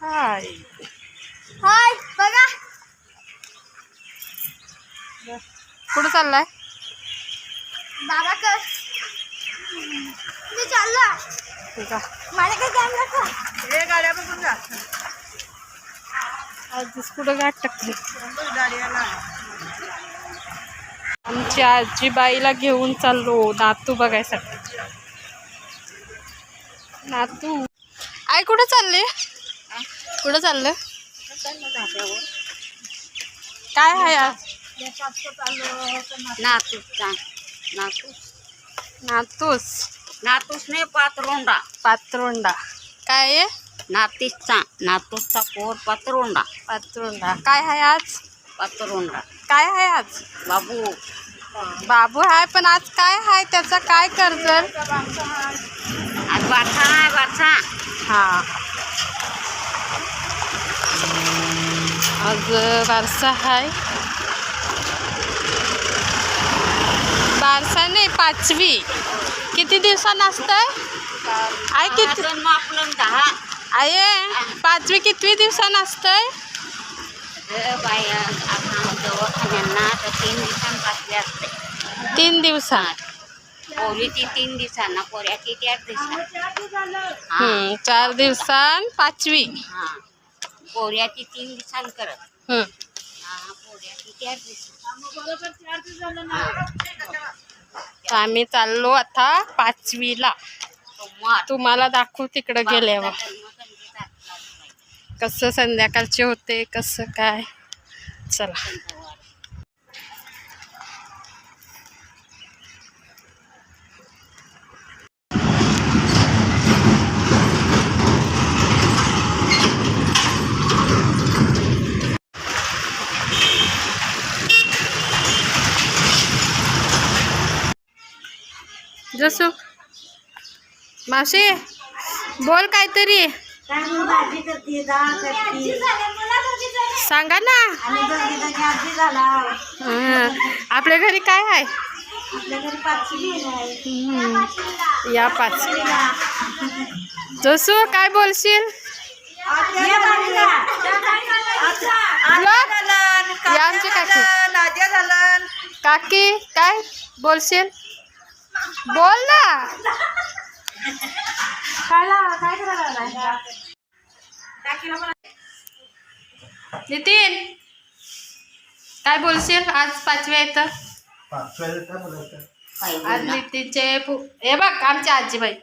हाय हाय बघा कुठं चाललाय? बाबा कर मी चाललो ठीक आहे. माझ्याकडे कॅमेरा का हे गाड्या बघून जा. आधीच कुठं गाठ टाकली. गाड्याला आमची आजीबाईला घेऊन चाललो नातू बघायसाठी. नातू आई कुठं चालले? कुठं चाललं? काय आहे आज? नातूस नातूस नाही पातरोंडा. पात्रोंडा काय आहे? नातूसचा पोर पातरोंडा. पात्रोंडा काय आहे आज? पातरोंडा काय आहे आज? बाबू बाबू आहे पण आज काय आहे त्याचा काय कर्ज? आज बारसा नाही बारसा. हा आज बारसा आहे. बारसा नाही 5वी. किती दिवसांना असतंय? आई किती जन्म आपलं 10. आहे 5वी किती दिवसांना असतंय? बाया आपण दवाखान्यांना तर 3 दिवसांपासले असते. 3 दिवसात. पोरीची 3 दिवसांना पोऱ्याची 4 दिवसांना. 4 दिवसां 5वी. हा पोऱ्याची 3 दिवसांना करत. पोऱ्याची 4 दिवसांना. आम्ही चाललो आता 5वीला. तुम्हाला दाखवू तिकडं गेल्यावर कसं संध्याकाळचे होते कसं काय. चला जसू मावशी बोल काहीतरी सांगा ना. आपल्या घरी काय आहे? या 5वीला. जसू काय बोलशील? या आमची काकी. नाद्या झालं. काकी काय बोलशील? बोल ना. नितीन काय बोलशील? आज 5वी आहे तर आज नितीनचे हे बघ आमची आजीबाई